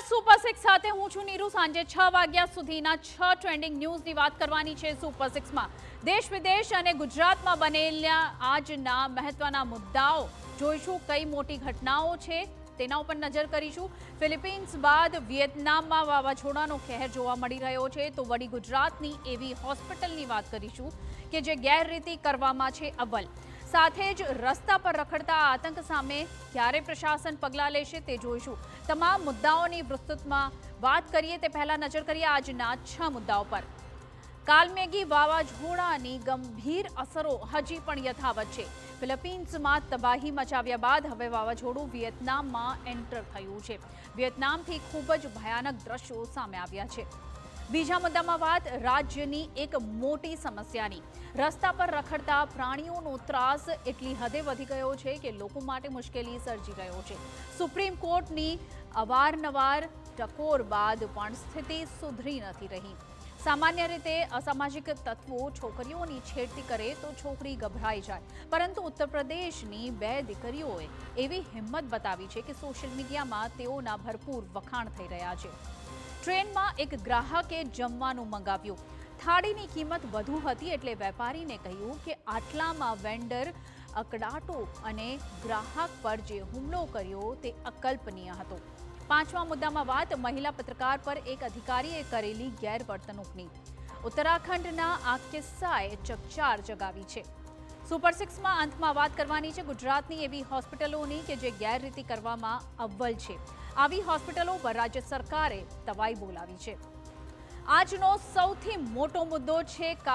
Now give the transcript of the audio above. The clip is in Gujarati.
સુપર 6 સાથે હું છું નીરુ। સાંજે 6 વાગ્યા સુધીના 6 ટ્રેન્ડિંગ ન્યૂઝની વાત કરવાની છે સુપર 6માં। દેશ વિદેશ અને ગુજરાતમાં બનેલા આજના મહત્વના મુદ્દાઓ જોઈશું। કઈ મોટી ઘટનાઓ છે તેના ઉપર નજર કરીશું। ફિલિપિન્સ બાદ વિયેતનામમાં વાવાઝોડાનો કહેર જોવા મળી રહ્યો છે તો વડી ગુજરાતની એવી હોસ્પિટલની વાત કરીશું કે જે ગેરરીતિ કરવામાં છે અવ્વલ। સાથે જ રસ્તા પર રખડતા આતંક સામે ક્યારે પ્રશાસન પગલાં લેશે તે જોઈશું। તમામ મુદ્દાઓની વિસ્તૃતમાં વાત કરીએ તે પહેલા નજર કરીએ આજના 6 મુદ્દાઓ પર। કાલમેઘી વાવાઝોડાની ગંભીર અસરો હજી પણ યથાવત છે। ફિલિપિન્સમાં તબાહી મચાવ્યા બાદ હવે વાવાઝોડું વિયેતનામમાં એન્ટર થયું છે। વિયેતનામથી ખૂબ જ ભયાનક દ્રશ્યો સામે આવ્યા છે। બીજા મુદ્દામાં વાત રાજ્યની એક મોટી સમસ્યાની। રસ્તા પર રખડતા પ્રાણીઓનો ત્રાસ એટલી હદે વધી ગયો છે કે લોકો માટે મુશ્કેલી સર્જી રહ્યો છે। સુપ્રીમ કોર્ટની અવારનવાર ટકોર બાદ પણ સ્થિતિ સુધરી નથી રહી। સામાન્ય રીતે અસામાજિક તત્વો છોકરીઓની છેડતી કરે તો છોકરી ગભરાઈ જાય, પરંતુ ઉત્તર પ્રદેશની 2 દીકરીઓએ એવી હિંમત બતાવી છે કે સોશિયલ મીડિયામાં તેઓના ભરપૂર વખાણ થઈ રહ્યા છે। ટ્રેનમાં એક ગ્રાહકે જમવાનું મંગાવ્યું। થાળીની કિંમત વધુ હતી એટલે વેપારીને કહ્યું કે આટલામાં વેન્ડર અકળાટો અને ગ્રાહક પર જે હુમલો કર્યો તે અકલ્પનીય હતો। પાંચમા મુદ્દામાં વાત મહિલા પત્રકાર પર એક અધિકારીએ કરેલી ગેરવર્તણૂકની। ઉત્તરાખંડના આ કિસ્સાએ ચકચાર જગાવી છે। સુપર 6માં અંતમાં વાત કરવાની છે ગુજરાતની એવી હોસ્પિટલોની કે જે ગેરરીતિ કરવામાં અવ્વલ છે। આવી હોસ્પિટલો પર રાજ્ય સરકારે તવાઈ બોલાવી છે। આજનો સૌથી મોટો મુદ્દો છે